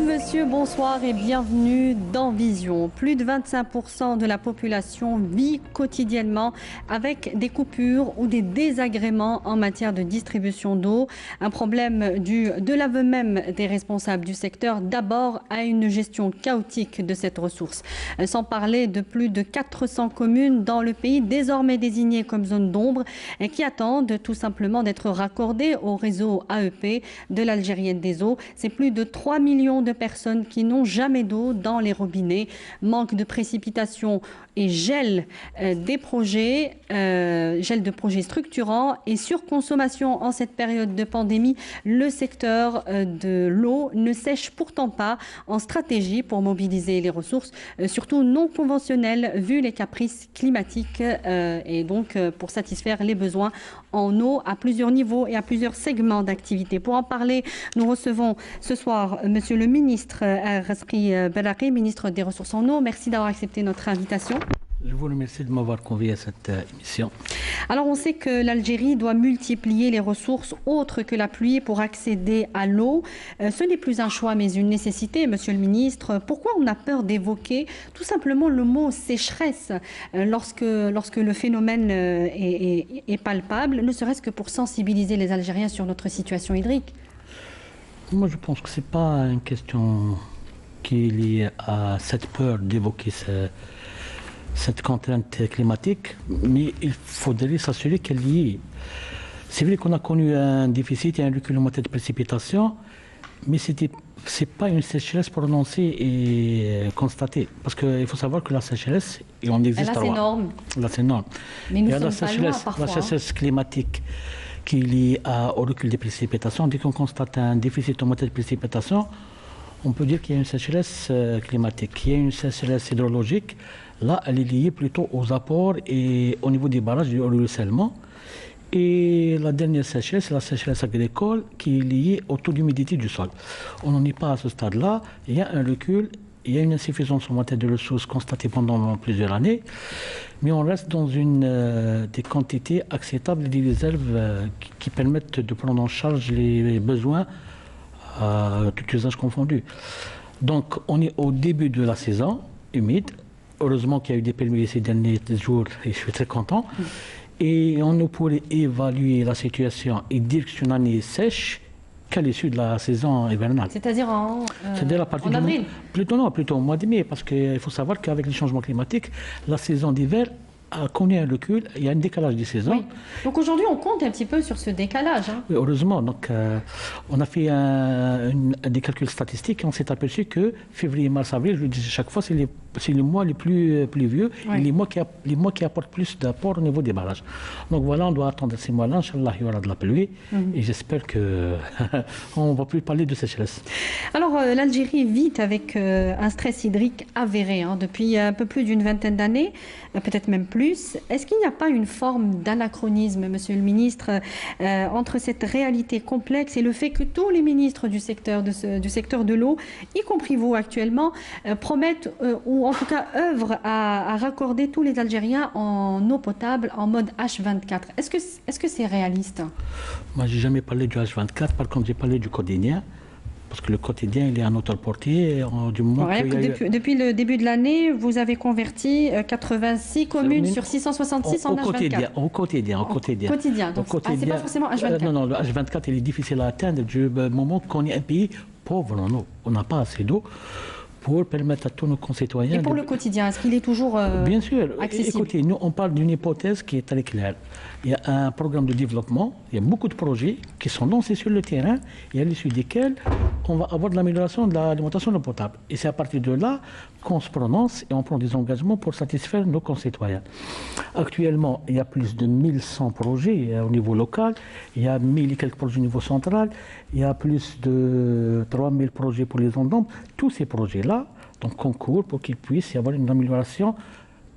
Mesdames, Messieurs, bonsoir et bienvenue dans Vision. Plus de 25% de la population vit quotidiennement avec des coupures ou des désagréments en matière de distribution d'eau. Un problème dû de l'aveu même des responsables du secteur, d'abord à une gestion chaotique de cette ressource. Sans parler de plus de 400 communes dans le pays désormais désignées comme zone d'ombre et qui attendent tout simplement d'être raccordées au réseau AEP de l'Algérienne des eaux. C'est plus de 3 millions de personnes qui n'ont jamais d'eau dans les robinets. Manque de précipitations et gel des projets, gel de projets structurants et surconsommation en cette période de pandémie. Le secteur de l'eau ne sèche pourtant pas en stratégie pour mobiliser les ressources, surtout non conventionnelles vu les caprices climatiques et donc pour satisfaire les besoins en eau à plusieurs niveaux et à plusieurs segments d'activité. Pour en parler, nous recevons ce soir Monsieur le ministre Rasqi Belaqi, ministre des Ressources en eau. Merci d'avoir accepté notre invitation. Je vous remercie de m'avoir convié à cette émission. Alors on sait que l'Algérie doit multiplier les ressources autres que la pluie pour accéder à l'eau. Ce n'est plus un choix mais une nécessité, Monsieur le ministre. Pourquoi on a peur d'évoquer tout simplement le mot sécheresse lorsque le phénomène est palpable, ne serait-ce que pour sensibiliser les Algériens sur notre situation hydrique? Moi je pense que ce n'est pas une question qui est liée à cette peur d'évoquer cette contrainte climatique, mais il faudrait s'assurer qu'elle y est. C'est vrai qu'on a connu un déficit et un recul en matière de précipitation, mais ce n'est pas une sécheresse prononcée et constatée. Parce qu'il faut savoir que la sécheresse, et on existe. Là, c'est énorme. Là, c'est énorme. Mais nous sommes pas loin, parfois. La sécheresse climatique qui est liée au recul des précipitations. Dès qu'on constate un déficit en matière de précipitation, on peut dire qu'il y a une sécheresse climatique, il y a une sécheresse hydrologique. Là, elle est liée plutôt aux apports et au niveau des barrages du ruissellement. Et la dernière sécheresse, c'est la sécheresse agricole qui est liée au taux d'humidité du sol. On n'en est pas à ce stade-là. Il y a un recul, il y a une insuffisance en matière de ressources constatée pendant plusieurs années. Mais on reste dans des quantités acceptables et des réserves qui permettent de prendre en charge les besoins tous usages confondus. Donc, on est au début de la saison humide. Heureusement qu'il y a eu des permis ces derniers jours et je suis très content. Et on ne pourrait évaluer la situation et dire que c'est une année sèche qu'à l'issue de la saison hivernale. C'est-à-dire en avril? Plutôt au mois de mai, parce qu'il faut savoir qu'avec les changements climatiques, la saison d'hiver a connu un recul, il y a un décalage des saisons. Oui. Donc aujourd'hui, on compte un petit peu sur ce décalage. Hein. Oui, heureusement. Donc, on a fait des calculs statistiques et on s'est aperçu que février, mars, avril, je le dis chaque fois, c'est les mois les plus pluvieux et les mois qui apportent plus d'apport au niveau des barrages. Donc voilà, on doit attendre ces mois-là. Inch'Allah, il y aura de la pluie et j'espère qu'on ne va plus parler de sécheresse. Alors, l'Algérie vit avec un stress hydrique avéré depuis un peu plus d'une vingtaine d'années, peut-être même plus. Est-ce qu'il n'y a pas une forme d'anachronisme, Monsieur le ministre, entre cette réalité complexe et le fait que tous les ministres du secteur de l'eau, y compris vous actuellement, promettent ou en tout cas œuvrent à raccorder tous les Algériens en eau potable en mode H24? Est-ce que c'est réaliste? Moi, j'ai jamais parlé du H24. Par contre, j'ai parlé du quotidien. Parce que le quotidien, il est à notre portée. Du moment depuis le début de l'année, vous avez converti 86 communes sur 666 en H24. Au quotidien. Donc, c'est pas forcément H24. Non, le H24, il est difficile à atteindre du moment qu'on est un pays pauvre en eau. On n'a pas assez d'eau pour permettre à tous nos concitoyens... Et pour le quotidien, est-ce qu'il est toujours Bien sûr. accessible? Écoutez, nous, on parle d'une hypothèse qui est très claire. Il y a un programme de développement, il y a beaucoup de projets qui sont lancés sur le terrain et à l'issue desquels on va avoir de l'amélioration de l'alimentation de l'eau potable. Et c'est à partir de là qu'on se prononce et on prend des engagements pour satisfaire nos concitoyens. Actuellement, il y a plus de 1100 projets au niveau local, il y a 1000 et quelques projets au niveau central, il y a plus de 3000 projets pour les zones d'ombre. Tous ces projets-là donc, concourent pour qu'il puisse y avoir une amélioration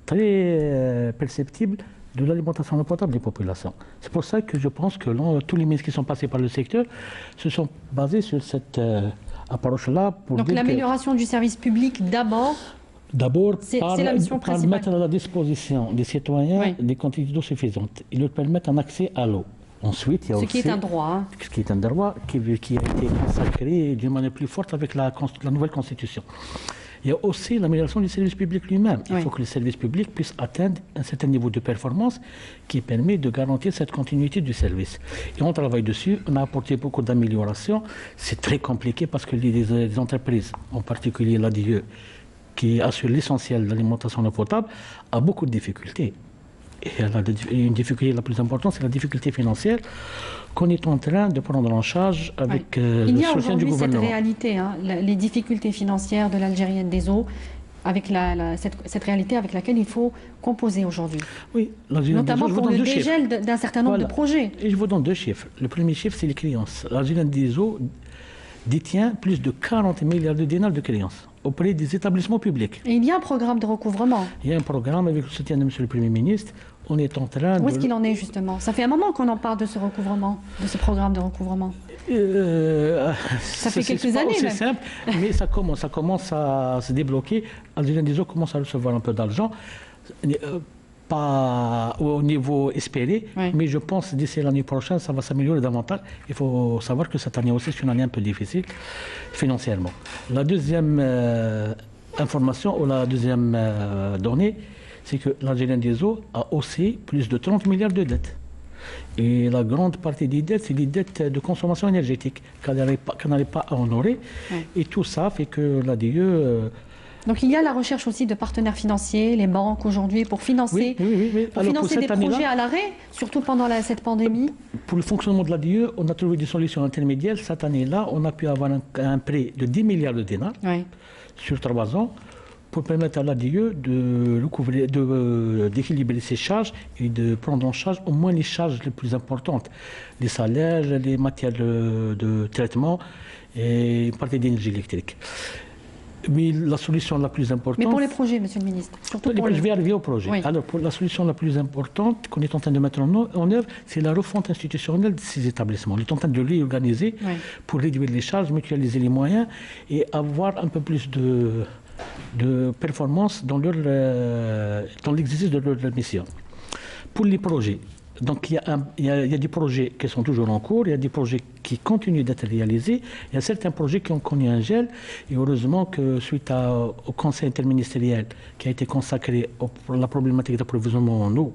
très perceptible de l'alimentation en eau potable des populations. C'est pour ça que je pense que tous les ministres qui sont passés par le secteur se sont basés sur cette approche-là. Donc l'amélioration du service public d'abord par mettre à la disposition des citoyens des quantités d'eau suffisantes et leur permettre un accès à l'eau. Ensuite, il y a Ce aussi, qui est un droit. Hein. ce qui est un droit qui a été consacré d'une manière plus forte avec la nouvelle Constitution. Il y a aussi l'amélioration du service public lui-même. Il faut que le service public puisse atteindre un certain niveau de performance qui permet de garantir cette continuité du service. Et on travaille dessus, on a apporté beaucoup d'améliorations. C'est très compliqué parce que les entreprises, en particulier l'ADIE, qui assure l'essentiel de l'alimentation en eau potable, a beaucoup de difficultés. Et une difficulté la plus importante, c'est la difficulté financière qu'on est en train de prendre en charge avec le soutien du gouvernement. Il y a aujourd'hui cette réalité, hein, les difficultés financières de l'Algérienne des eaux, avec cette réalité avec laquelle il faut composer aujourd'hui. Oui, notamment pour le dégel d'un certain nombre de projets. Et je vous donne 2 chiffres. Le premier chiffre, c'est les créances. L'Algérienne des eaux détient plus de 40 milliards de dinars de créances auprès des établissements publics. Et il y a un programme de recouvrement. Il y a un programme avec le soutien de M. le Premier ministre. On est en train Où est-ce qu'il en est justement? Ça fait un moment qu'on en parle de ce recouvrement, de ce programme de recouvrement. Ça fait quelques années. C'est simple, mais ça commence à se débloquer. Algérienne des eaux commence à recevoir un peu d'argent. Pas au niveau espéré, mais je pense que d'ici l'année prochaine, ça va s'améliorer davantage. Il faut savoir que cette année aussi, c'est une année un peu difficile financièrement. La deuxième information ou la deuxième donnée, c'est que l'Algérienne des eaux a aussi plus de 30 milliards de dettes. Et la grande partie des dettes, c'est des dettes de consommation énergétique qu'elle n'arrive pas à honorer. Et tout ça fait que l'ADIE... Donc il y a la recherche aussi de partenaires financiers, les banques aujourd'hui, pour financer, pour financer des projets à l'arrêt, surtout pendant cette pandémie. Pour le fonctionnement de l'ADIE, on a trouvé des solutions intermédiaires. Cette année-là, on a pu avoir un prêt de 10 milliards de dinars sur 3 ans pour permettre à l'ADIE d'équilibrer ses charges et de prendre en charge au moins les charges les plus importantes, les salaires, les matières de traitement et une partie d'énergie électrique. Mais la solution la plus importante... Mais pour les projets, Monsieur le Ministre, surtout pour Je vais arriver au projet. Alors, pour la solution la plus importante qu'on est en train de mettre en œuvre, c'est la refonte institutionnelle de ces établissements. On est en train de réorganiser pour réduire les charges, mutualiser les moyens et avoir un peu plus de performance dans l'exercice de leur mission. Pour les projets, donc il y a des projets qui sont toujours en cours, il y a des projets qui continuent d'être réalisés, il y a certains projets qui ont connu un gel, et heureusement que suite au conseil interministériel qui a été consacré à la problématique d'approvisionnement en eau,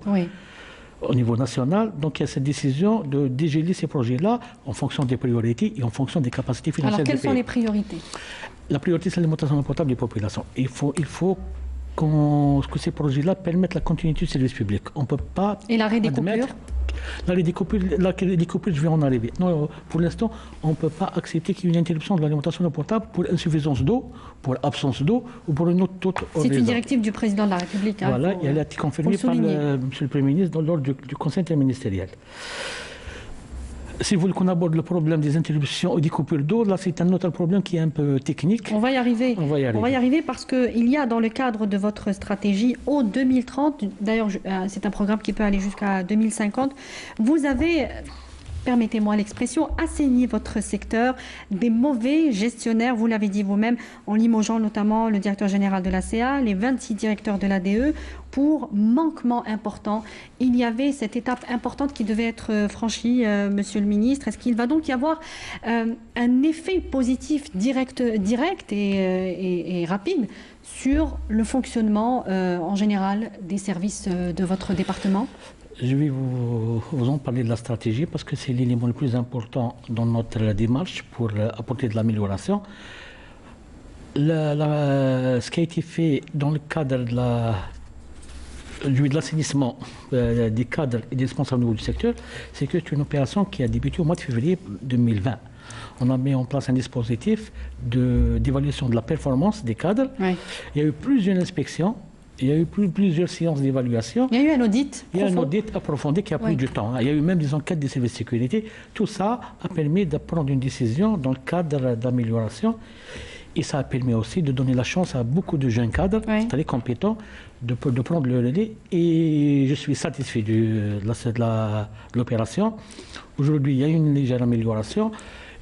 au niveau national, donc il y a cette décision de dégeler ces projets-là en fonction des priorités et en fonction des capacités financières du pays. Alors quelles sont les priorités? La priorité, c'est l'alimentation potable des populations. Il faut que ces projets-là permettent la continuité du service public. On ne peut pas... Et l'arrêt des coupures? Les découpures, je vais en arriver. Non, pour l'instant, on ne peut pas accepter qu'il y ait une interruption de l'alimentation potable pour insuffisance d'eau, pour absence d'eau ou pour une autre raison. C'est une directive du président de la République. Voilà, et elle a été confirmée par Monsieur le Premier ministre lors du conseil interministériel. Si vous voulez qu'on aborde le problème des interruptions et des coupures d'eau, là c'est un autre problème qui est un peu technique. On va y arriver. On va y arriver parce qu'il y a dans le cadre de votre stratégie au 2030, d'ailleurs c'est un programme qui peut aller jusqu'à 2050, vous avez... permettez-moi l'expression, assainir votre secteur des mauvais gestionnaires, vous l'avez dit vous-même, en limogeant notamment le directeur général de l'ACA, les 26 directeurs de l'ADE, pour manquement important. Il y avait cette étape importante qui devait être franchie, Monsieur le Ministre. Est-ce qu'il va donc y avoir un effet positif direct et rapide sur le fonctionnement en général des services de votre département ? Je vais vous en parler de la stratégie parce que c'est l'élément le plus important dans notre démarche pour apporter de l'amélioration. Ce qui a été fait dans le cadre de l'assainissement des cadres et des responsables du secteur, c'est que c'est une opération qui a débuté au mois de février 2020. On a mis en place un dispositif d'évaluation de la performance des cadres. Il y a eu plusieurs inspections. Il y a eu plusieurs séances d'évaluation. Il y a eu un audit. Il y a un audit approfondi qui a pris du temps. Il y a eu même des enquêtes des services de sécurité. Tout ça a permis de prendre une décision dans le cadre d'amélioration. Et ça a permis aussi de donner la chance à beaucoup de jeunes cadres, très compétents, de prendre le relais. Et je suis satisfait de l'opération. Aujourd'hui, il y a une légère amélioration.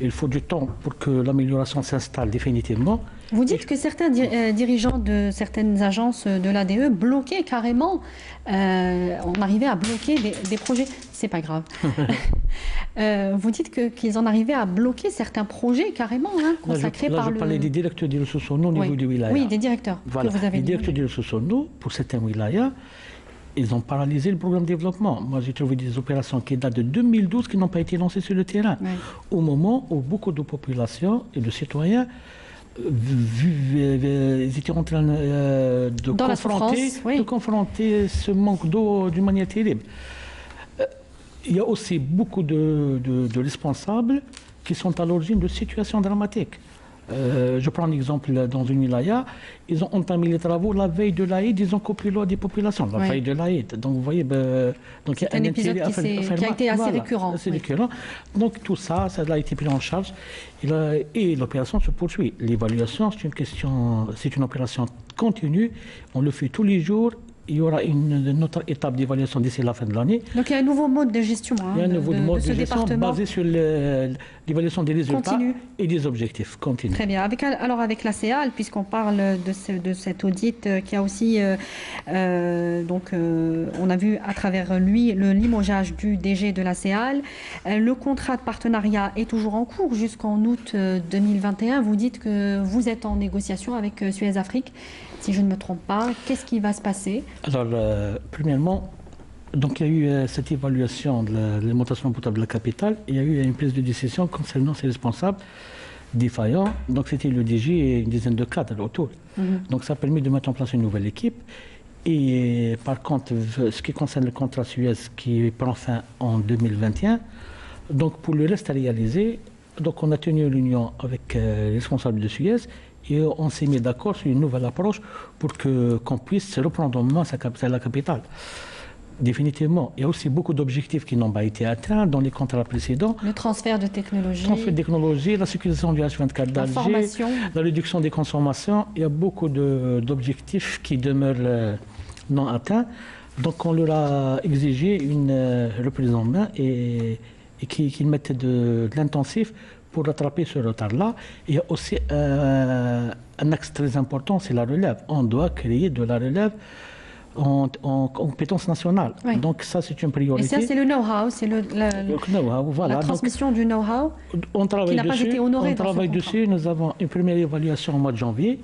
Il faut du temps pour que l'amélioration s'installe définitivement. Vous dites que certains dirigeants de certaines agences de l'ADE bloquaient carrément, on arrivait à bloquer des projets. C'est pas grave. Vous dites qu'ils en arrivaient à bloquer certains projets carrément consacrés par le... Je parlais des directeurs des ressources en eau au niveau du wilaya. Oui, des directeurs voilà. Que vous avez Les directeurs des ressources en eau, pour certains wilayas, ils ont paralysé le programme de développement. Moi, j'ai trouvé des opérations qui datent de 2012 qui n'ont pas été lancées sur le terrain. Oui. Au moment où beaucoup de populations et de citoyens ils étaient en train de confronter ce manque d'eau d'une manière terrible. Il y a aussi beaucoup de responsables qui sont à l'origine de situations dramatiques. Je prends un exemple dans une wilaya, ils ont entamé les travaux la veille de l'Aïd, ils ont coupé l'eau des populations, la veille de l'Aïd. Donc vous voyez, donc il y a un épisode qui a été assez récurrent. Récurrent. Donc tout ça, ça a été pris en charge et l'opération se poursuit. L'évaluation, c'est une opération continue, on le fait tous les jours. Il y aura une autre étape d'évaluation d'ici la fin de l'année. Donc il y a un nouveau mode de gestion il y a un nouveau mode de gestion basé sur l'évaluation des résultats et des objectifs continus. Très bien. Alors avec la CEAL, puisqu'on parle de cet audit qui a aussi... on a vu à travers lui le limogeage du DG de la CEAL. Le contrat de partenariat est toujours en cours jusqu'en août 2021. Vous dites que vous êtes en négociation avec Suez Afrique. Si je ne me trompe pas, qu'est-ce qui va se passer? Alors, premièrement, donc, il y a eu cette évaluation de l'alimentation potable de la capitale. Il y a eu une prise de décision concernant ces responsables défaillants. Donc, c'était le DG et une dizaine de cadres autour. Donc, ça a permis de mettre en place une nouvelle équipe. Et par contre, ce qui concerne le contrat Suez qui prend fin en 2021, donc pour le reste à réaliser, donc on a tenu une réunion avec les responsables de Suez. Et on s'est mis d'accord sur une nouvelle approche pour qu'on puisse reprendre en main la capitale. Définitivement. Il y a aussi beaucoup d'objectifs qui n'ont pas été atteints dans les contrats précédents. Le transfert de technologie. La sécurisation du H24 d'Alger, la réduction des consommations. Il y a beaucoup d'objectifs qui demeurent non atteints. Donc on leur a exigé une reprise en main et qu'ils mettent de l'intensif pour rattraper ce retard-là. Il y a aussi un axe très important, c'est la relève. On doit créer de la relève en compétence nationale. Oui. Donc ça, c'est une priorité. Et ça, c'est le know-how, c'est la transmission du know-how qui n'a pas été honoré. On travaille dessus. Nous avons une première évaluation au mois de janvier.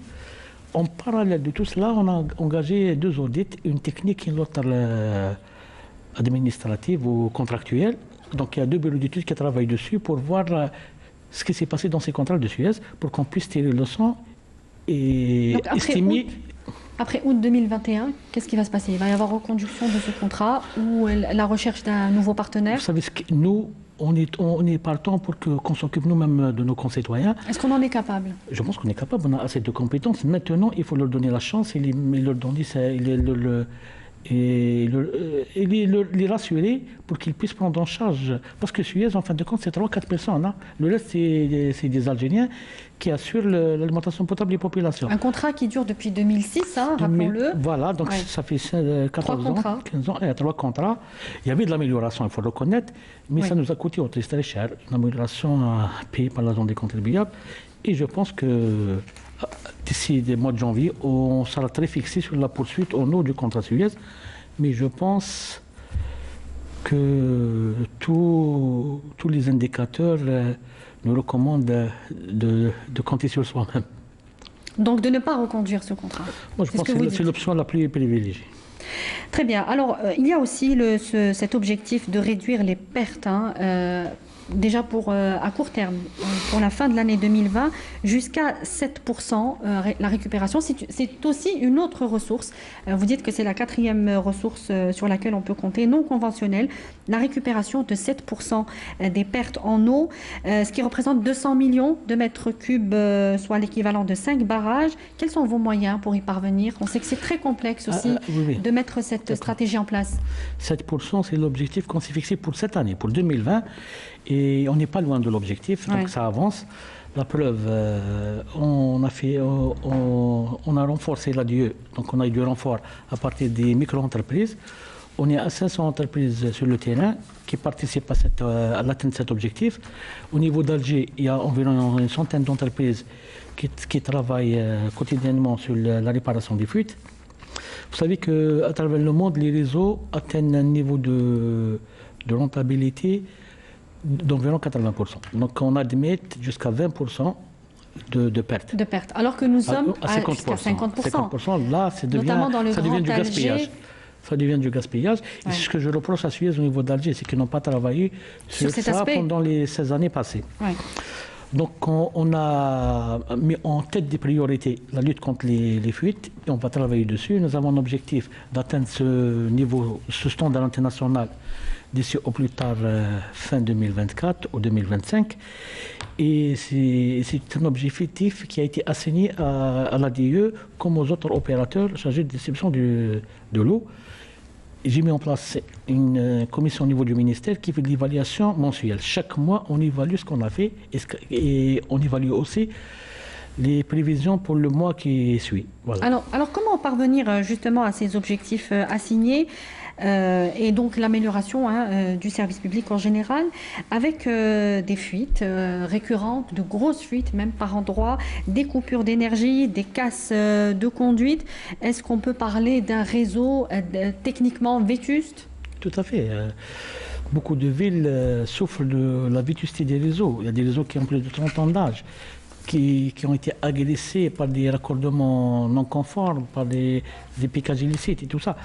En parallèle de tout cela, on a engagé 2 audits, une technique et l'autre administrative ou contractuelle. Donc il y a 2 bureaux d'études qui travaillent dessus pour voir ce qui s'est passé dans ces contrats de Suez pour qu'on puisse tirer le leçon et estimer... Après août 2021, qu'est-ce qui va se passer? Il va y avoir reconduction de ce contrat ou la recherche d'un nouveau partenaire? Vous savez, nous, on est partant pour qu'on s'occupe nous-mêmes de nos concitoyens. Est-ce qu'on en est capable? Je pense qu'on est capable, on a assez de compétences. Maintenant, il faut leur donner la chance et leur donner les rassurer pour qu'ils puissent prendre en charge. Parce que Suez, en fin de compte, c'est 3-4 personnes. Hein. Le reste, c'est des Algériens qui assurent l'alimentation potable des populations. Un contrat qui dure depuis 2006, rappelons-le. Voilà, donc ça fait 14 ans, 15 ans, il y a 3 contrats. Il y avait de l'amélioration, il faut le reconnaître, mais ça nous a coûté très cher. Une amélioration payée par la zone des contribuables. Et je pense que d'ici le mois de janvier, on sera très fixé sur la poursuite au nom du contrat Suez. Mais je pense que tous les indicateurs nous recommandent de compter sur soi-même. Donc de ne pas reconduire ce contrat. Moi, je pense que c'est l'option la plus privilégiée. Très bien. Alors, il y a aussi cet objectif de réduire les pertes. Déjà à court terme, pour la fin de l'année 2020, jusqu'à 7% la récupération. C'est aussi une autre ressource. Vous dites que c'est la 4e ressource sur laquelle on peut compter, non conventionnelle. La récupération de 7% des pertes en eau, ce qui représente 200 millions de mètres cubes, soit l'équivalent de 5 barrages. Quels sont vos moyens pour y parvenir? On sait que c'est très complexe aussi de mettre cette stratégie en place. 7%, c'est l'objectif qu'on s'est fixé pour cette année, pour 2020. Et on n'est pas loin de l'objectif, donc ça avance. La preuve, on a renforcé l'ADIE, donc on a eu du renfort à partir des micro-entreprises. On est à 500 entreprises sur le terrain qui participent à l'atteinte de cet objectif. Au niveau d'Alger, il y a environ une centaine d'entreprises qui travaillent quotidiennement sur la réparation des fuites. Vous savez qu'à travers le monde, les réseaux atteignent un niveau de rentabilité d'environ 80%. Donc on admet jusqu'à 20% de pertes. De pertes. Alors que nous sommes à 50%. jusqu'à 50%. 50%, là, ça devient du gaspillage. Ça devient du gaspillage. Et ce que je reproche à Suez au niveau d'Alger, c'est qu'ils n'ont pas travaillé sur ça pendant les 16 années passées. Ouais. Donc on a mis en tête des priorités la lutte contre les fuites et on va travailler dessus. Nous avons un objectif d'atteindre ce niveau, ce standard international d'ici au plus tard fin 2024 ou 2025. Et c'est un objectif qui a été assigné à l'ADIE comme aux autres opérateurs chargés de distribution de l'eau. J'ai mis en place une commission au niveau du ministère qui fait de l'évaluation mensuelle. Chaque mois, on évalue ce qu'on a fait et on évalue aussi les prévisions pour le mois qui suit. Voilà. Alors comment parvenir justement à ces objectifs assignés et donc l'amélioration du service public en général, avec des fuites récurrentes, de grosses fuites même par endroits, des coupures d'énergie, des casses de conduite. Est-ce qu'on peut parler d'un réseau techniquement vétuste? Tout à fait. Beaucoup de villes souffrent de la vétusté des réseaux. Il y a des réseaux qui ont plus de 30 ans d'âge. Qui ont été agressés par des raccordements non conformes, par des piquages illicites et tout ça.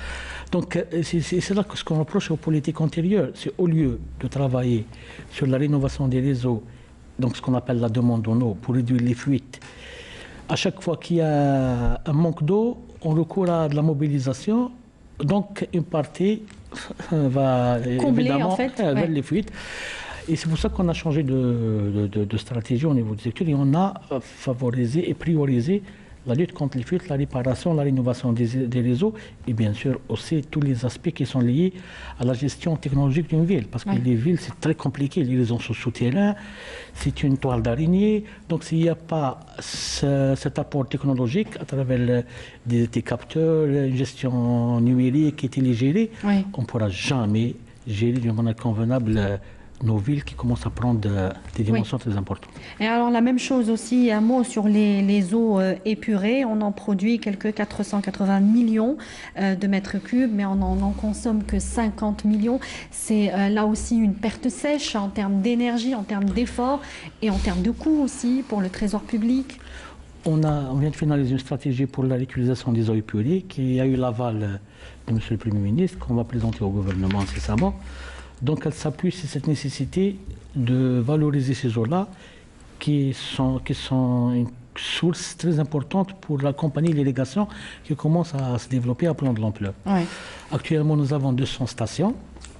Donc c'est là que ce qu'on reproche aux politiques antérieures, c'est au lieu de travailler sur la rénovation des réseaux, donc ce qu'on appelle la demande en eau, pour réduire les fuites, à chaque fois qu'il y a un manque d'eau, on recourt à de la mobilisation, donc une partie va combler, évidemment en fait, vers les fuites. Et c'est pour ça qu'on a changé de stratégie au niveau du secteur et on a favorisé et priorisé la lutte contre les fuites, la réparation, la rénovation des réseaux et bien sûr aussi tous les aspects qui sont liés à la gestion technologique d'une ville. Parce que les villes, c'est très compliqué. Les réseaux sont souterrains, c'est une toile d'araignée. Donc s'il n'y a pas cet apport technologique à travers des capteurs, une gestion numérique et télégérée, on ne pourra jamais gérer d'une manière convenable nos villes qui commencent à prendre des dimensions très importantes. Et alors la même chose aussi, un mot sur les eaux épurées. On en produit quelques 480 millions de mètres cubes, mais on n'en consomme que 50 millions. C'est là aussi une perte sèche en termes d'énergie, en termes d'efforts et en termes de coûts aussi pour le trésor public. On vient de finaliser une stratégie pour la réutilisation des eaux épurées qui a eu l'aval de M. le Premier ministre, qu'on va présenter au gouvernement incessamment. Donc elle s'appuie sur cette nécessité de valoriser ces eaux-là qui sont une source très importante pour accompagner l'irrigation qui commence à se développer à prendre de l'ampleur. Actuellement, nous avons 200 stations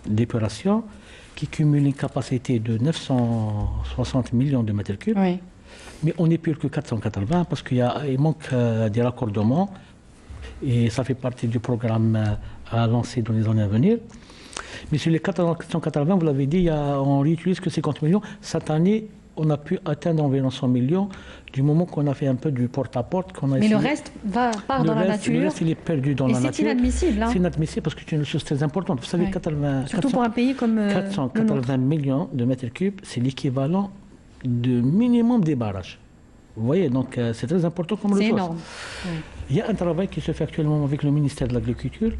d'épuration qui cumulent une capacité de 960 millions de mètres cubes. Mais on n'est plus que 480 parce qu'il manque des raccordements et ça fait partie du programme à lancer dans les années à venir. Mais sur les 480, vous l'avez dit, on réutilise que 50 millions. Cette année, on a pu atteindre environ 100 millions du moment qu'on a fait un peu du porte-à-porte. Mais le reste part dans la nature. Le reste, il est perdu dans la nature. C'est inadmissible. C'est inadmissible parce que c'est une chose très importante. Vous savez, surtout pour un pays comme 480 millions de mètres cubes, c'est l'équivalent de minimum des barrages. Vous voyez, donc c'est très important comme ressource. C'est énorme. Il y a un travail qui se fait actuellement avec le ministère de l'Agriculture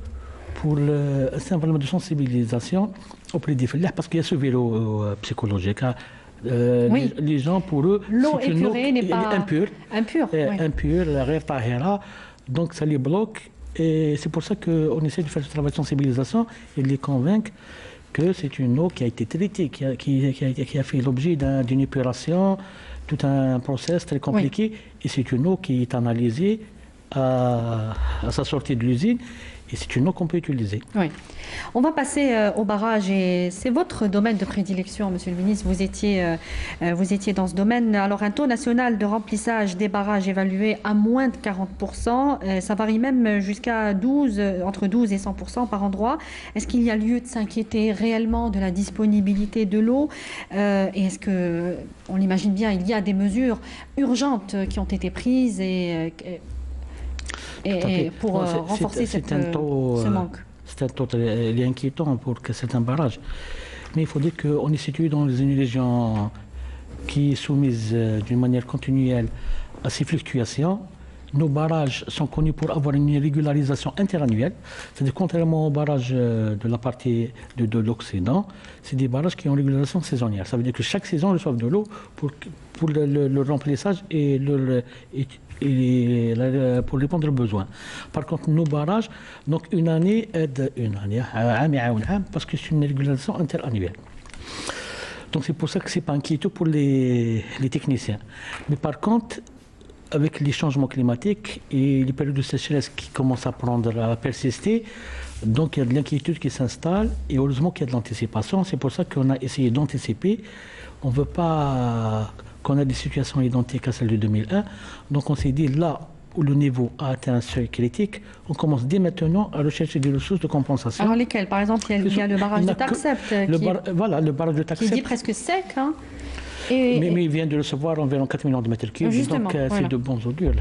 pour un certain nombre de sensibilisation auprès des filières, parce qu'il y a ce vélo psychologique. Les gens, pour eux, l'eau épurée n'est pas impure. Impure, la rêve tahira, donc ça les bloque. Et c'est pour ça qu'on essaie de faire ce travail de sensibilisation et de les convaincre que c'est une eau qui a été traitée, qui a fait l'objet d'une épuration, tout un process très compliqué. Et c'est une eau qui est analysée à sa sortie de l'usine. Et c'est une eau qu'on peut utiliser. On va passer au barrage et c'est votre domaine de prédilection, Monsieur le Ministre. Vous étiez dans ce domaine. Alors un taux national de remplissage des barrages évalué à moins de 40%. Ça varie même jusqu'à entre 12 et 100% par endroit. Est-ce qu'il y a lieu de s'inquiéter réellement de la disponibilité de l'eau et est-ce que, on l'imagine bien, il y a des mesures urgentes qui ont été prises et pour renforcer ce manque? C'est un taux très inquiétant pour certains barrages. Mais il faut dire qu'on est situé dans une région qui est soumise d'une manière continuelle à ces fluctuations. nos barrages sont connus pour avoir une régularisation interannuelle. C'est-à-dire, contrairement aux barrages de la partie de l'Occident, c'est des barrages qui ont une régularisation saisonnière. Ça veut dire que chaque saison, ils reçoivent de l'eau pour le remplissage et pour répondre aux besoins. Par contre, nos barrages, donc une année aide une année, parce que c'est une régularisation interannuelle. Donc c'est pour ça que ce n'est pas inquiétant pour les techniciens. Mais par contre, avec les changements climatiques et les périodes de sécheresse qui commencent à persister, donc il y a de l'inquiétude qui s'installe et heureusement qu'il y a de l'anticipation. C'est pour ça qu'on a essayé d'anticiper. On ne veut pas qu'on ait des situations identiques à celles de 2001. Donc on s'est dit là où le niveau a atteint un seuil critique, on commence dès maintenant à rechercher des ressources de compensation. Alors lesquelles? Par exemple, il y a le barrage de Taksept voilà, le barrage de Taksept. Qui dit presque sec. Hein. Mais il vient de recevoir environ 4 millions de mètres cubes, donc c'est de bons augures.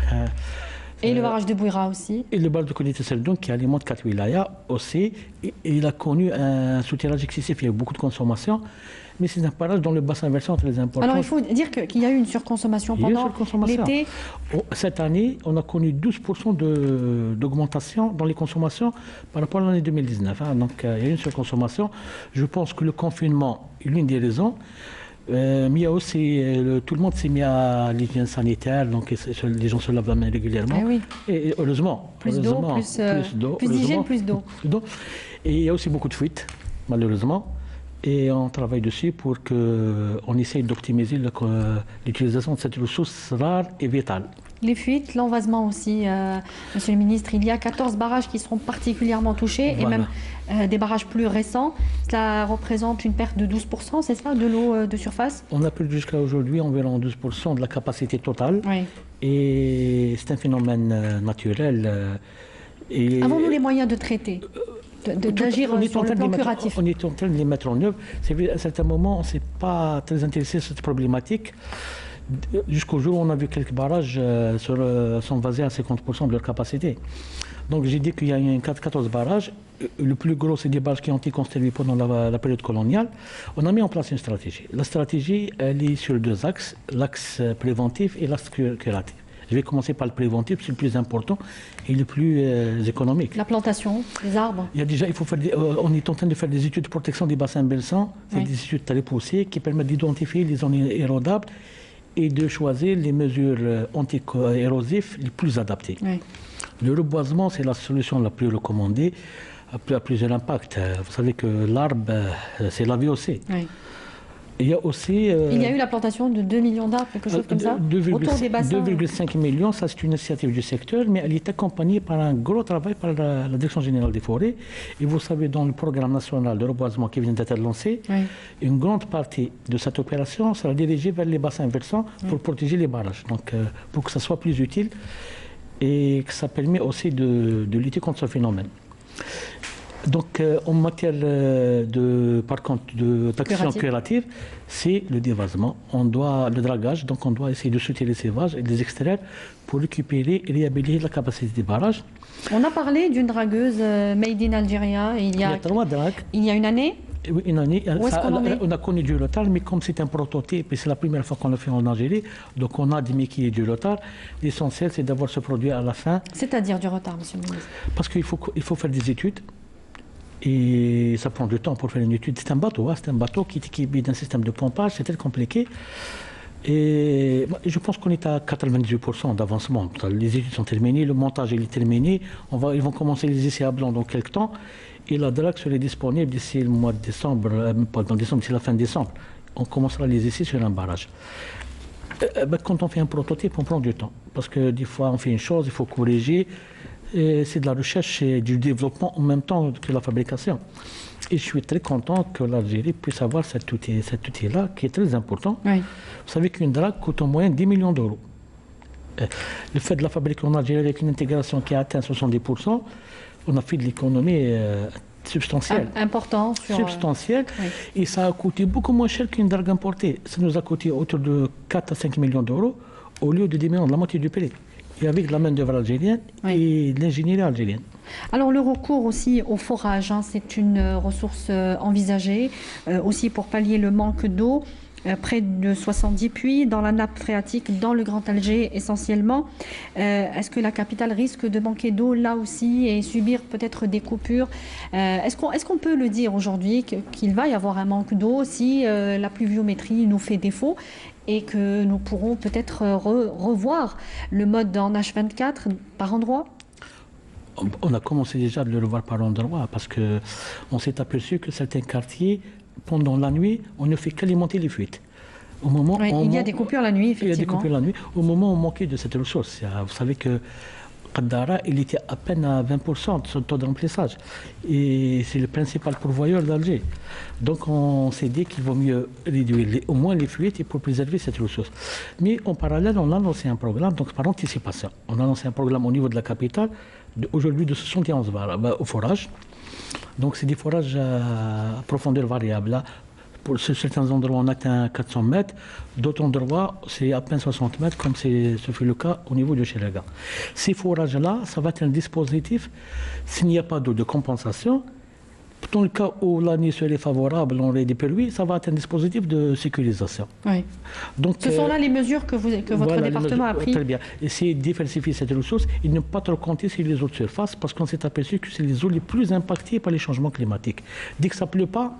Et le barrage de Bouira aussi. Et le barrage de Kounité Seldoun qui alimente 4 wilayas aussi. Et il a connu un souterrage excessif, il y a eu beaucoup de consommation. Mais c'est un barrage dont le bassin versant est très important. Alors il faut dire qu'il y a eu une surconsommation pendant l'été. Cette année, on a connu 12% d'augmentation dans les consommations par rapport à l'année 2019. Hein. Donc il y a eu une surconsommation. Je pense que le confinement est l'une des raisons. Mais il y a aussi, tout le monde s'est mis à l'hygiène sanitaire, donc les gens se lavent la main régulièrement. Ah oui. Et heureusement. Plus d'eau, plus d'hygiène, plus d'eau. Et il y a aussi beaucoup de fuites, malheureusement. Et on travaille dessus pour qu'on essaye d'optimiser l'utilisation de cette ressource rare et vitale. Les fuites, l'envasement aussi, Monsieur le Ministre, il y a 14 barrages qui seront particulièrement touchés et même des barrages plus récents. Cela représente une perte de 12%, c'est ça, de l'eau de surface? On a perdu jusqu'à aujourd'hui environ 12% de la capacité totale. Oui. Et c'est un phénomène naturel. Avons-nous les moyens de traiter d'agir sur le plan curatif? On est en train de les mettre en œuvre. C'est vrai, à un certain moment, on ne s'est pas très intéressé à cette problématique. Jusqu'au jour où on a vu quelques barrages s'envaser à 50% de leur capacité. Donc j'ai dit qu'il y a 14 barrages. Le plus gros, c'est des barrages qui ont été construits pendant la période coloniale. On a mis en place une stratégie. La stratégie, elle est sur 2 axes, l'axe préventif et l'axe curatif. Je vais commencer par le préventif, c'est le plus important et le plus économique. La plantation, les arbres. Il y a déjà, on est en train de faire des études de protection des bassins versants. C'est des études très poussées qui permettent d'identifier les zones érodables et de choisir les mesures anti-érosives les plus adaptées. Oui. Le reboisement, c'est la solution la plus recommandée à plusieurs impacts. Vous savez que l'arbre, c'est la vie aussi. Oui. Il y a aussi... il y a eu la plantation de 2 millions d'arbres, quelque chose comme ça, autour des bassins. 2,5 millions, ça c'est une initiative du secteur, mais elle est accompagnée par un gros travail par la Direction générale des forêts. Et vous savez, dans le programme national de reboisement qui vient d'être lancé, une grande partie de cette opération sera dirigée vers les bassins versants pour protéger les barrages. Donc, pour que ça soit plus utile et que ça permet aussi de lutter contre ce phénomène. Donc, en matière d'action curative, c'est le dévasement. Le dragage, donc on doit essayer de soutirer ces vases et de les extraire pour récupérer et réhabiliter la capacité des barrages. On a parlé d'une dragueuse made in Algeria il y a 3 dragues. Il y a une année. Oui, une année. On a connu du retard, mais comme c'est un prototype et c'est la première fois qu'on le fait en Algérie, donc on a admis qu'il y ait du retard. L'essentiel, c'est d'avoir ce produit à la fin. C'est-à-dire du retard, Monsieur le ministre? Parce qu'il faut faire des études. Et ça prend du temps pour faire une étude. C'est un bateau, c'est un bateau qui est équipé d'un système de pompage, c'est très compliqué. Et je pense qu'on est à 98% d'avancement. Les études sont terminées, le montage est terminé. Ils vont commencer les essais à blanc dans quelques temps. Et la drague serait disponible d'ici le mois de décembre, pas dans décembre, c'est la fin décembre. On commencera les essais sur un barrage. Quand on fait un prototype, on prend du temps. Parce que des fois, on fait une chose, il faut corriger. C'est de la recherche et du développement en même temps que la fabrication. Et je suis très content que l'Algérie puisse avoir cet outil-là, qui est très important. Oui. Vous savez qu'une drague coûte en moyenne 10 millions d'euros. Le fait de la fabriquer en Algérie avec une intégration qui a atteint 70%, on a fait de l'économie substantielle. Important. Substantielle. Oui. Et ça a coûté beaucoup moins cher qu'une drague importée. Ça nous a coûté autour de 4 à 5 millions d'euros au lieu de 10 millions, de la moitié du prix. Et avec la main-d'œuvre algérienne et l'ingénierie algérienne. Alors le recours aussi au forage, c'est une ressource envisagée, aussi pour pallier le manque d'eau. près de 70 puits dans la nappe phréatique, dans le Grand Alger essentiellement. Est-ce que la capitale risque de manquer d'eau là aussi et subir peut-être des coupures? Est-ce qu'on peut le dire aujourd'hui qu'il va y avoir un manque d'eau si la pluviométrie nous fait défaut et que nous pourrons peut-être revoir le mode en H24 par endroit? On a commencé déjà de le revoir par endroit parce qu'on s'est aperçu que certains quartiers, pendant la nuit, on ne fait qu'alimenter les fuites. Il y a des coupures la nuit, effectivement. Il y a des coupures la nuit. Au moment où on manquait de cette ressource, vous savez que Qaddara, il était à peine à 20% de son taux de remplissage. Et c'est le principal pourvoyeur d'Alger. Donc on s'est dit qu'il vaut mieux réduire au moins les fuites pour préserver cette ressource. Mais en parallèle, on a lancé un programme, donc par anticipation. On a lancé un programme au niveau de la capitale, aujourd'hui de 71 au forage. Donc c'est des forages à profondeur variable. Là, pour certains endroits, on atteint 400 mètres. D'autres endroits, c'est à peine 60 mètres, comme ce fut le cas au niveau de Chiraga. Ces forages-là, ça va être un dispositif, s'il n'y a pas d'eau de compensation, dans le cas où l'année serait favorable, on aurait des pluies, ça va être un dispositif de sécurisation. Oui. Donc, ce sont là les mesures que votre département a prises. Très bien. Essayer de diversifier cette ressource et ne pas trop compter sur les eaux de surface, parce qu'on s'est aperçu que c'est les eaux les plus impactées par les changements climatiques. Dès que ça ne pleut pas,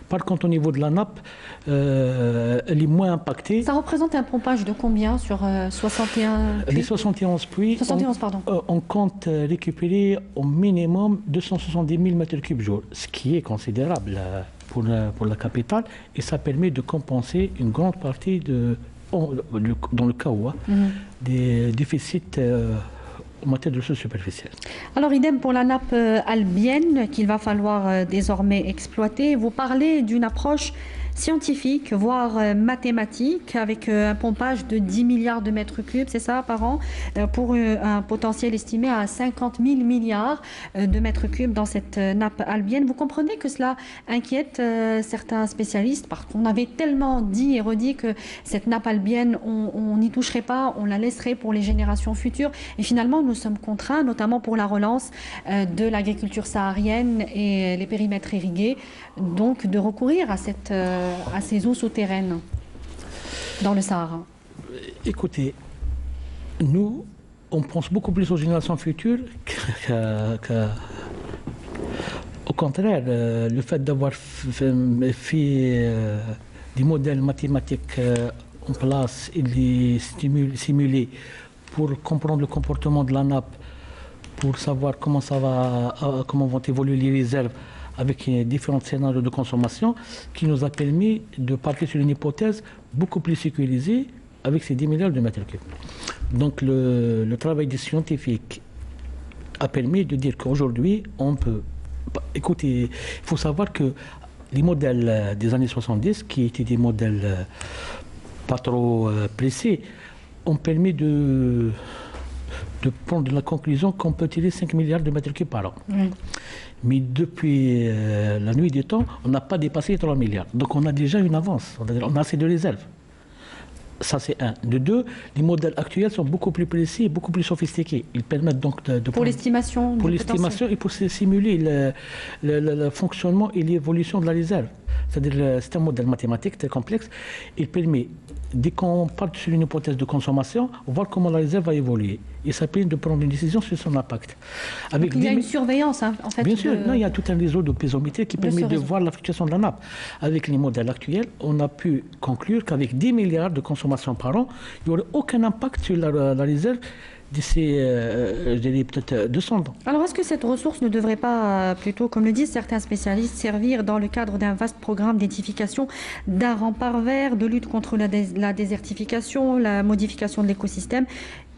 par contre, au niveau de la nappe, elle est moins impactée. Ça représente un pompage de combien sur 61 puits? Les 71 puits, 71, pardon. On compte récupérer au minimum 270 000 m3 jour, ce qui est considérable pour la capitale, et ça permet de compenser une grande partie, dans le cas où, des déficits en matière de ressources superficielles. Alors, idem pour la nappe albienne qu'il va falloir désormais exploiter. Vous parlez d'une approche scientifique, voire mathématique, avec un pompage de 10 milliards de mètres cubes, c'est ça, par an, pour un potentiel estimé à 50 000 milliards de mètres cubes dans cette nappe albienne. Vous comprenez que cela inquiète certains spécialistes, parce qu'on avait tellement dit et redit que cette nappe albienne, on n'y toucherait pas, on la laisserait pour les générations futures. Et finalement, nous sommes contraints, notamment pour la relance de l'agriculture saharienne et les périmètres irrigués, donc de recourir à ces eaux souterraines dans le Sahara. Écoutez, nous, on pense beaucoup plus aux générations futures au contraire, le fait d'avoir fait des modèles mathématiques en place et les simuler pour comprendre le comportement de la nappe, pour savoir comment vont évoluer les réserves, avec différents scénarios de consommation, qui nous a permis de partir sur une hypothèse beaucoup plus sécurisée avec ces 10 milliards de mètres cubes. Donc le travail des scientifiques a permis de dire qu'aujourd'hui, on peut... Écoutez, il faut savoir que les modèles des années 70, qui étaient des modèles pas trop précis, ont permis de prendre la conclusion qu'on peut tirer 5 milliards de mètres cubes par an. Oui. Mais depuis la nuit des temps, on n'a pas dépassé les 3 milliards. Donc on a déjà une avance, on a assez de réserves. Ça, c'est un. De deux, les modèles actuels sont beaucoup plus précis et beaucoup plus sophistiqués. Ils permettent donc de pour l'estimation et pour simuler le fonctionnement et l'évolution de la réserve. C'est-à-dire, c'est un modèle mathématique très complexe. Il permet, dès qu'on part sur une hypothèse de consommation, voir comment la réserve va évoluer. Et ça permet de prendre une décision sur son impact. Donc il y a une surveillance, hein, en fait. Bien sûr, non, il y a tout un réseau de pésométrie qui permet de voir la fluctuation de la nappe. Avec les modèles actuels, on a pu conclure qu'avec 10 milliards de consommation par an, il n'y aurait aucun impact sur la réserve d'ici, je dirais, peut-être 200 ans. Alors, est-ce que cette ressource ne devrait pas, plutôt, comme le disent certains spécialistes, servir dans le cadre d'un vaste programme d'édification d'un rempart vert, de lutte contre la désertification, la modification de l'écosystème,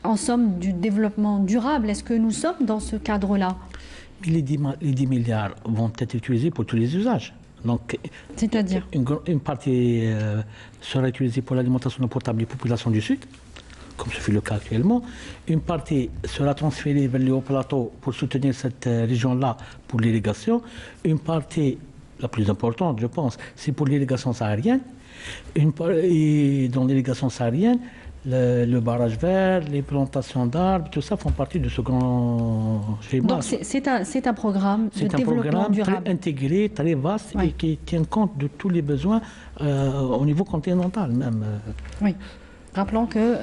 en somme, du développement durable? Est-ce que nous sommes dans ce cadre-là? Les 10 milliards vont être utilisés pour tous les usages. Donc, c'est-à-dire une partie sera utilisée pour l'alimentation potable des populations du Sud, comme ce fut le cas actuellement. Une partie sera transférée vers les hauts plateaux pour soutenir cette région-là pour l'irrigation. Une partie, la plus importante, je pense, c'est pour l'irrigation saharienne. Et dans l'irrigation saharienne, le barrage vert, les plantations d'arbres, tout ça font partie de ce grand schéma. Donc c'est un programme de développement durable. Très intégré, très vaste et qui tient compte de tous les besoins au niveau continental même. Oui. Rappelons que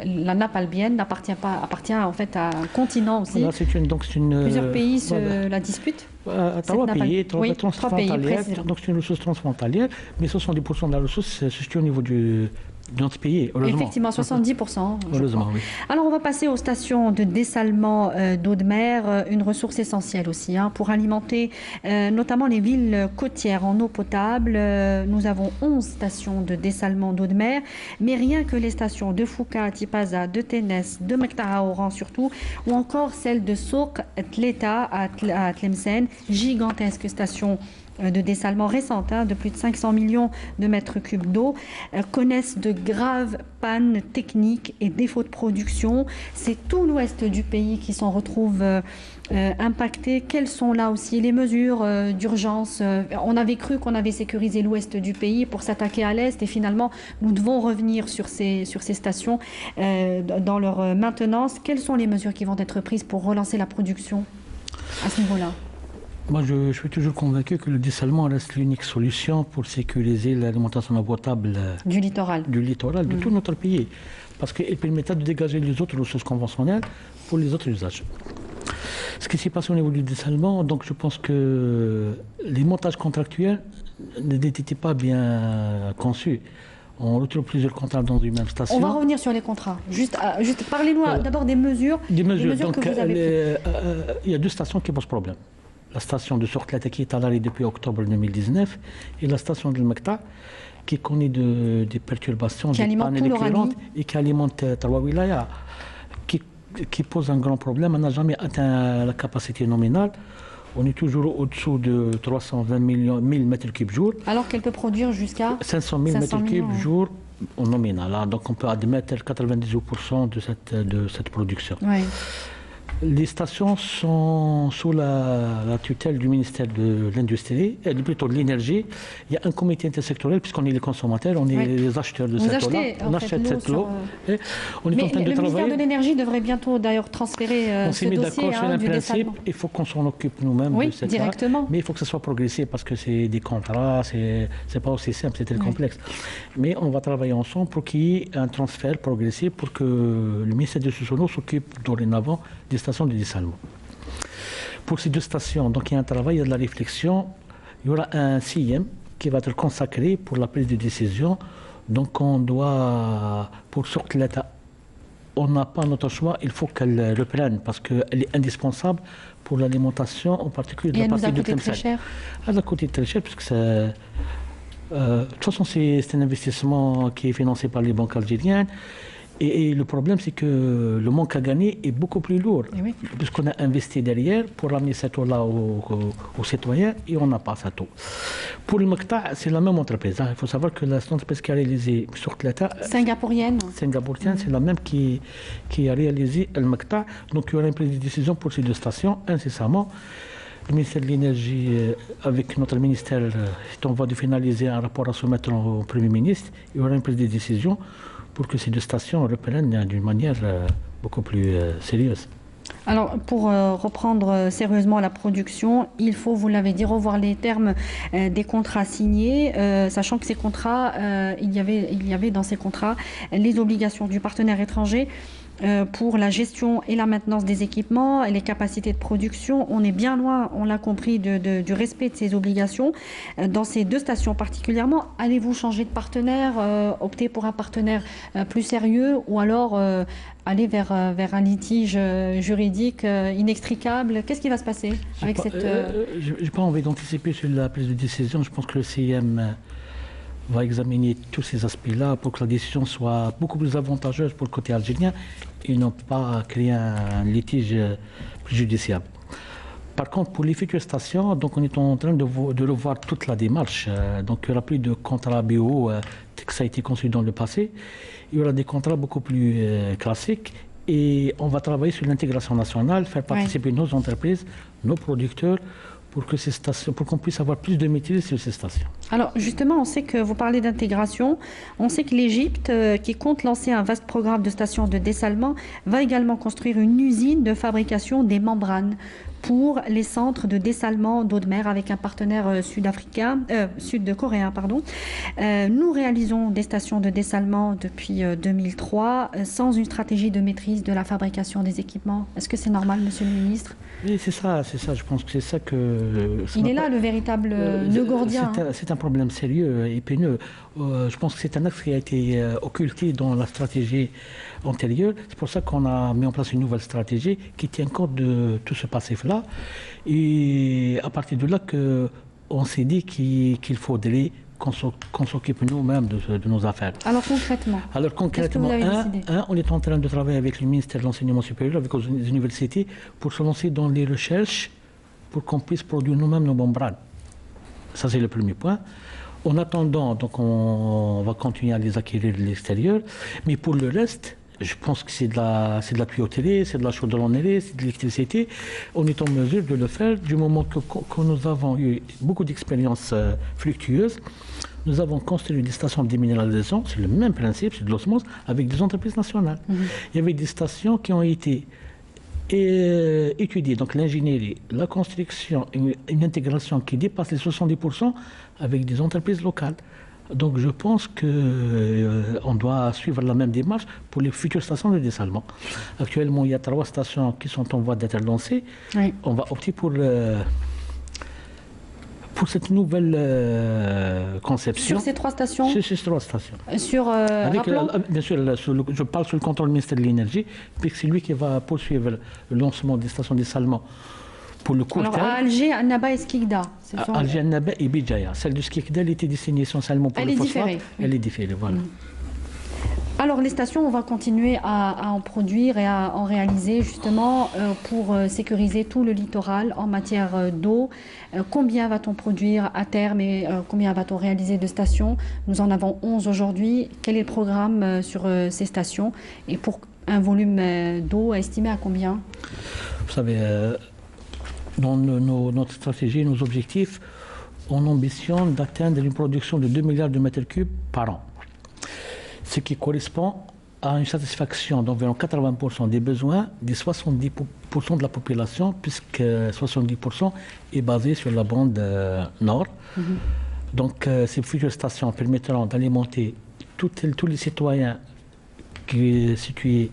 la nappe albienne appartient en fait à un continent aussi. Voilà, plusieurs pays la disputent. Trois pays transfrontalières, donc c'est une ressource transfrontalière, mais 70% de la ressource se situe au niveau de notre pays, heureusement. Effectivement, 70%. Heureusement, oui. Alors, on va passer aux stations de dessalement d'eau de mer, une ressource essentielle aussi, pour alimenter notamment les villes côtières en eau potable. Nous avons 11 stations de dessalement d'eau de mer, mais rien que les stations de Foucault, Tipaza, de Ténès, de Mektaha Oran surtout, ou encore celle de Souk, Tleta à Tlemcen, gigantesque station de dessalement récente, de plus de 500 millions de mètres cubes d'eau, connaissent de graves pannes techniques et défauts de production. C'est tout l'ouest du pays qui s'en retrouve impacté. Quelles sont là aussi les mesures d'urgence? On avait cru qu'on avait sécurisé l'ouest du pays pour s'attaquer à l'est et finalement nous devons revenir sur ces stations dans leur maintenance. Quelles sont les mesures qui vont être prises pour relancer la production à ce niveau-là? Moi, je suis toujours convaincu que le dessalement reste l'unique solution pour sécuriser l'alimentation en eau potable du littoral, de tout notre pays. Parce qu'il permettra de dégager les autres ressources conventionnelles pour les autres usages. Ce qui s'est passé au niveau du dessalement, donc je pense que les montages contractuels n'étaient pas bien conçus. On retrouve plusieurs contrats dans une même station. On va revenir sur les contrats. Juste parlez-nous d'abord des mesures. Des mesures donc, que vous avez prises. Il y a deux stations qui posent problème. La station de Sourtlata qui est à l'arrêt depuis octobre 2019 et la station de Mekta qui connaît des perturbations, des pannes récurrentes et qui alimente Trois Wilaya, qui pose un grand problème. On n'a jamais atteint la capacité nominale. On est toujours au-dessous de 320 000 mètres cubes jour. Alors qu'elle peut produire jusqu'à 500 000 mètres cubes jour au nominal. Donc on peut admettre 98% de cette production. Oui. Les stations sont sous la tutelle du ministère de l'Industrie, plutôt de l'Énergie. Il y a un comité intersectoriel, puisqu'on est les consommateurs, on est les acheteurs de cette eau-là. On achète cette eau. Mais le ministère de l'Énergie devrait bientôt d'ailleurs transférer ce dossier. On s'est mis d'accord sur un principe, il faut qu'on s'en occupe nous-mêmes de cette directement. Mais il faut que ce soit progressif, parce que c'est des contrats, c'est pas aussi simple, c'est très complexe. Mais on va travailler ensemble pour qu'il y ait un transfert progressif, pour que le ministère de l'Eau s'occupe dorénavant des stations de dessalement. Pour ces deux stations, donc il y a un travail, il y a de la réflexion. Il y aura un CIM qui va être consacré pour la prise de décision. Donc on doit, pour Sourtlata, on n'a pas notre choix, il faut qu'elle reprenne parce qu'elle est indispensable pour l'alimentation, en particulier de la partie de Tlemcen. Elle a coûté très cher parce que c'est... de toute façon, c'est un investissement qui est financé par les banques algériennes. Et le problème, c'est que le manque à gagner est beaucoup plus lourd, puisqu'on a investi derrière pour ramener cette eau-là aux citoyens et on n'a pas cette eau. Pour le Mekta, c'est la même entreprise. Il faut savoir que l'entreprise qui a réalisé Sourtlata, singapourienne, c'est la même qui a réalisé le Mekta. Donc il y aura une prise de décision pour ces deux stations incessamment. Le ministère de l'Énergie, avec notre ministère, est en voie de finaliser un rapport à soumettre au Premier ministre. Il y aura une prise de décision pour que ces deux stations reprennent d'une manière beaucoup plus sérieuse. Alors, pour reprendre sérieusement la production, il faut, vous l'avez dit, revoir les termes des contrats signés, sachant que ces contrats, il y avait dans ces contrats les obligations du partenaire étranger pour la gestion et la maintenance des équipements et les capacités de production. On est bien loin, on l'a compris, du respect de ces obligations. Dans ces deux stations particulièrement, allez-vous changer de partenaire, opter pour un partenaire plus sérieux ou alors aller vers un litige juridique inextricable? Qu'est-ce qui va se passer avec cette... Je n'ai pas envie d'anticiper sur la prise de décision. Je pense que le CIM va examiner tous ces aspects-là pour que la décision soit beaucoup plus avantageuse pour le côté algérien et non pas créer un litige préjudiciable. Par contre, pour les futures stations, donc on est en train de revoir toute la démarche. Donc il n'y aura plus de contrats BO que ça a été conçu dans le passé. Il y aura des contrats beaucoup plus classiques et on va travailler sur l'intégration nationale, faire participer nos entreprises, nos producteurs, pour qu'on puisse avoir plus de maîtrise sur ces stations. Alors justement, on sait que vous parlez d'intégration. On sait que l'Égypte, qui compte lancer un vaste programme de stations de dessalement, va également construire une usine de fabrication des membranes pour les centres de dessalement d'eau de mer avec un partenaire sud-coréen. Nous réalisons des stations de dessalement depuis 2003 sans une stratégie de maîtrise de la fabrication des équipements. Est-ce que c'est normal, Monsieur le Ministre? Oui, c'est ça. Je pense que c'est ça que... Il est là le véritable nœud gordien. C'est un problème sérieux et épineux. Je pense que c'est un axe qui a été occulté dans la stratégie antérieure. C'est pour ça qu'on a mis en place une nouvelle stratégie qui tient compte de tout ce passif-là. Et à partir de là, on s'est dit qu'il faudrait qu'on s'occupe nous-mêmes de nos affaires. Alors concrètement, on est en train de travailler avec le ministère de l'Enseignement supérieur, avec les universités, pour se lancer dans les recherches pour qu'on puisse produire nous-mêmes nos membranes. Ça, c'est le premier point. En attendant, donc, on va continuer à les acquérir de l'extérieur. Mais pour le reste, je pense que c'est de la tuyauterie, c'est de la chaudronnerie, c'est de l'électricité. On est en mesure de le faire du moment que nous avons eu beaucoup d'expériences fructueuses. Nous avons construit des stations de déminéralisation, c'est le même principe, c'est de l'osmose, avec des entreprises nationales. Il y avait des stations qui ont été étudiées, donc l'ingénierie, la construction, une intégration qui dépasse les 70% avec des entreprises locales. Donc je pense qu'on doit suivre la même démarche pour les futures stations de dessalement. Actuellement, il y a 3 stations qui sont en voie d'être lancées. Oui. On va opter pour cette nouvelle conception. Sur ces 3 stations? Sur ces 3 stations. Bien sûr, je parle sous le contrôle du ministère de l'Énergie, puisque c'est lui qui va poursuivre le lancement des stations de dessalement. Pour le court terme. À Alger, Annaba et Skikda. Alger, Annaba et Bijaya. Celle de Skikda, elle était destinée essentiellement pour le phosphate. Elle est différée, voilà. Alors les stations, on va continuer à en produire et à en réaliser justement pour sécuriser tout le littoral en matière d'eau. Combien va-t-on produire à terme et combien va-t-on réaliser de stations? Nous en avons 11 aujourd'hui. Quel est le programme sur ces stations? Et pour un volume d'eau estimé à combien? Vous savez... Dans notre stratégie, nos objectifs, on ambitionne d'atteindre une production de 2 milliards de mètres cubes par an. Ce qui correspond à une satisfaction d'environ 80% des besoins des 70% de la population, puisque 70% est basé sur la bande nord. Donc ces futures stations permettront d'alimenter tous les citoyens qui sont situés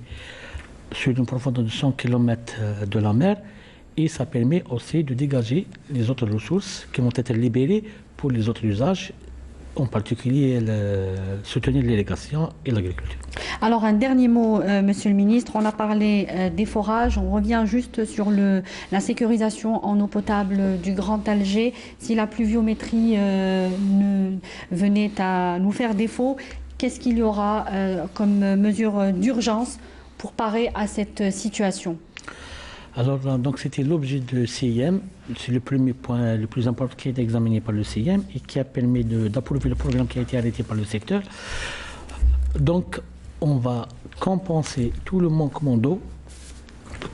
sur une profondeur de 100 km de la mer. Et ça permet aussi de dégager les autres ressources qui vont être libérées pour les autres usages, en particulier soutenir l'irrigation et l'agriculture. Alors un dernier mot, Monsieur le Ministre, on a parlé des forages, on revient juste sur la sécurisation en eau potable du Grand Alger. Si la pluviométrie venait à nous faire défaut, qu'est-ce qu'il y aura comme mesure d'urgence pour parer à cette situation? Alors, donc c'était l'objet de CIM, c'est le premier point le plus important qui a été examiné par le CIM et qui a permis d'approuver le programme qui a été arrêté par le secteur. Donc, on va compenser tout le manquement d'eau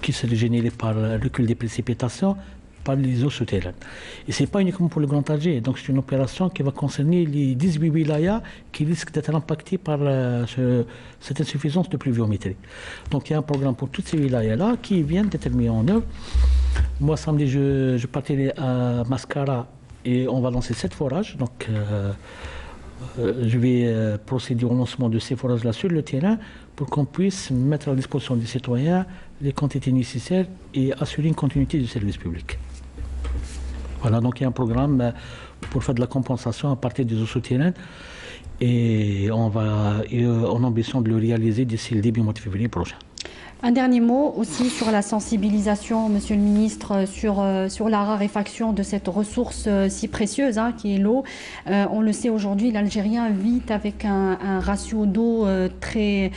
qui serait généré par le recul des précipitations par les eaux souterraines. Et ce n'est pas uniquement pour le Grand Alger, donc c'est une opération qui va concerner les 18 wilayas qui risquent d'être impactés par cette insuffisance de pluviométrie. Donc il y a un programme pour toutes ces wilayas-là qui viennent d'être mis en œuvre. Moi, samedi, je partirai à Mascara et on va lancer 7 forages. Donc je vais procéder au lancement de ces forages-là sur le terrain pour qu'on puisse mettre à disposition des citoyens les quantités nécessaires et assurer une continuité du service public. Voilà, donc il y a un programme pour faire de la compensation à partir des eaux souterraines et on ambition de le réaliser d'ici le début mois de février prochain. Un dernier mot aussi sur la sensibilisation, Monsieur le Ministre, sur la raréfaction de cette ressource si précieuse qui est l'eau. On le sait aujourd'hui, l'Algérien vit avec un ratio d'eau très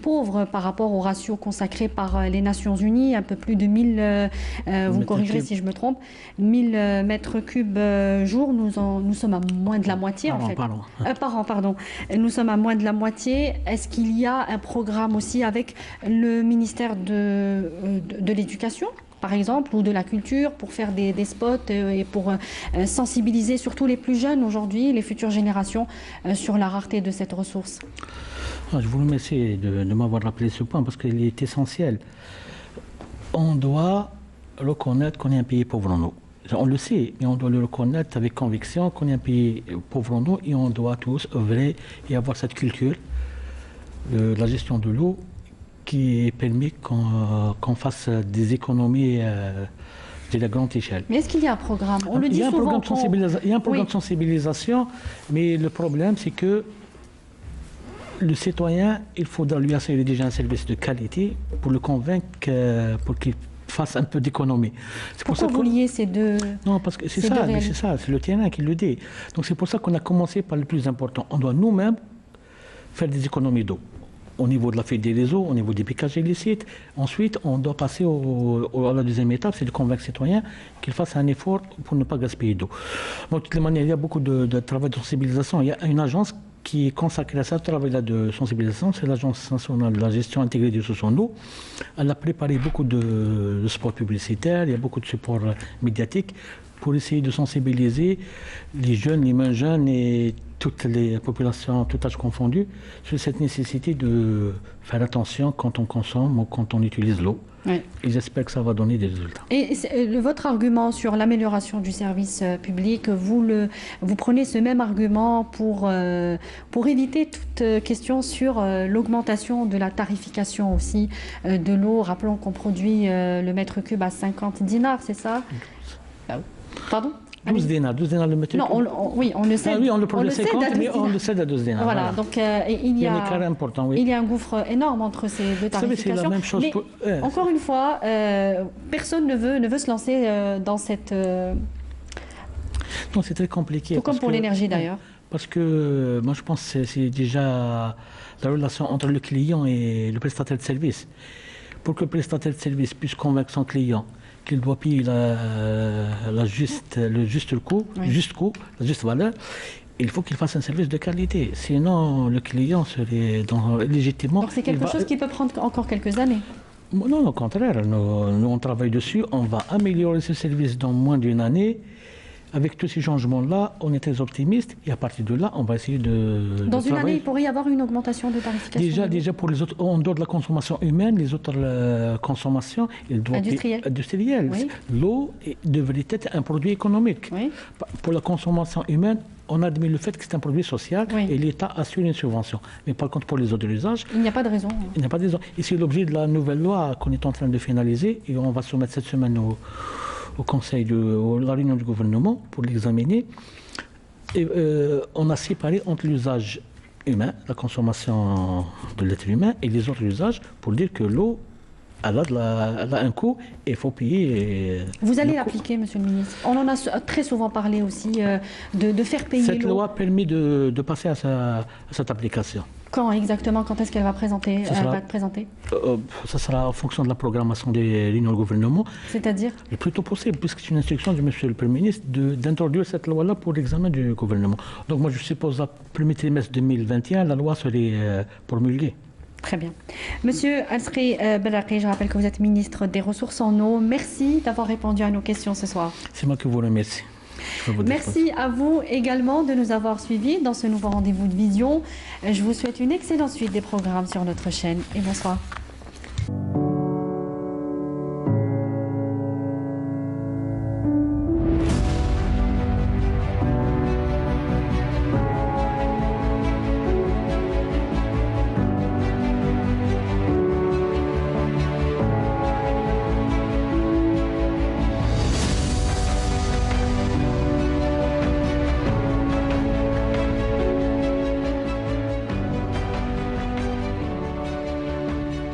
pauvre par rapport au ratio consacré par les Nations Unies, un peu plus de 1000, vous me corrigerez si je me trompe, 1000 mètres cubes jour. Nous sommes à moins de la moitié en fait. Par an, pardon. Nous sommes à moins de la moitié. Est-ce qu'il y a un programme aussi avec le ministère de l'Éducation par exemple, ou de la culture, pour faire des spots et pour sensibiliser surtout les plus jeunes aujourd'hui, les futures générations, sur la rareté de cette ressource? Je vous remercie de m'avoir rappelé ce point parce qu'il est essentiel. On doit reconnaître qu'on est un pays pauvre en eau. On le sait, mais on doit le reconnaître avec conviction qu'on est un pays pauvre en eau et on doit tous œuvrer et avoir cette culture de la gestion de l'eau qui permet qu'on fasse des économies de la grande échelle. Mais est-ce qu'il y a un programme? On le dit souvent. Il y a un programme de sensibilisation, mais le problème c'est que le citoyen, il faudra lui assurer déjà un service de qualité pour le convaincre pour qu'il fasse un peu d'économie. Pourquoi vous liez ces deux? Non, parce que c'est ça, c'est le terrain qui le dit. Donc c'est pour ça qu'on a commencé par le plus important. On doit nous-mêmes faire des économies d'eau. Au niveau de la fuite des réseaux, au niveau des piquages illicites. Ensuite, on doit passer à la deuxième étape, c'est de convaincre le citoyen qu'il fasse un effort pour ne pas gaspiller d'eau. De toutes les manières, il y a beaucoup de travail de sensibilisation. Il y a une agence qui est consacrée à ce travail-là de sensibilisation, c'est l'Agence nationale de la gestion intégrée des ressources en eau. Elle a préparé beaucoup de spots publicitaires, il y a beaucoup de supports médiatiques pour essayer de sensibiliser les jeunes, les moins jeunes et toutes les populations, tout âge confondu, sur cette nécessité de faire attention quand on consomme ou quand on utilise l'eau. Oui. Et j'espère que ça va donner des résultats. Et votre argument sur l'amélioration du service public, vous prenez ce même argument pour éviter toute question sur l'augmentation de la tarification aussi de l'eau. Rappelons qu'on produit le mètre cube à 50 dinars, c'est ça? Pardon? 12 dinars le mètre cube. Non, oui, on le cède. Ah oui, on le produit à 50, mais on le cède à 12 dinars. Voilà, donc il y a un écart important, oui. Il y a un gouffre énorme entre ces deux tarifications. Vous savez, c'est la même chose mais encore une fois, personne ne veut se lancer dans cette... Non, c'est très compliqué. Tout comme pour l'énergie d'ailleurs. Parce que moi, je pense que c'est déjà la relation entre le client et le prestataire de service. Pour que le prestataire de service puisse convaincre son client qu'il doit payer le juste coût, oui. La juste valeur, il faut qu'il fasse un service de qualité. Sinon, le client serait légitimement... Donc c'est quelque chose qui peut prendre encore quelques années? Non, au contraire. Nous, on travaille dessus. On va améliorer ce service dans moins d'une année. Avec tous ces changements-là, on est très optimiste et à partir de là, on va essayer de Dans une année, il pourrait y avoir une augmentation de tarification? Déjà pour les autres, en dehors de la consommation humaine, les autres consommations, industrielles. Oui. L'eau devrait être un produit économique. Oui. Pour la consommation humaine, on admet le fait que c'est un produit social et l'État assure une subvention. Mais par contre, pour les autres usages... Il n'y a pas de raison. Il n'y a pas de raison. Et c'est l'objet de la nouvelle loi qu'on est en train de finaliser et on va soumettre cette semaine au Conseil la réunion du gouvernement pour l'examiner. Et on a séparé entre l'usage humain, la consommation de l'être humain, et les autres usages pour dire que l'eau, elle a un coût et il faut payer. Vous allez l'appliquer, Monsieur le ministre? On en a très souvent parlé aussi, de faire payer l'eau. Cette loi a permis de passer à cette application. Quand exactement? Quand est-ce qu'elle va être présentée? Ça sera en fonction de la programmation des réunions du gouvernement. C'est-à-dire? Le plus tôt possible, puisque c'est une instruction du Monsieur le Premier ministre d'introduire cette loi-là pour l'examen du gouvernement. Donc moi je suppose le premier trimestre 2021, la loi serait promulguée. Très bien. Monsieur Alsri Belraqi, je rappelle que vous êtes ministre des Ressources en eau. Merci d'avoir répondu à nos questions ce soir. C'est moi qui vous remercie. Merci à vous également de nous avoir suivis dans ce nouveau rendez-vous de Vision. Je vous souhaite une excellente suite des programmes sur notre chaîne et bonsoir.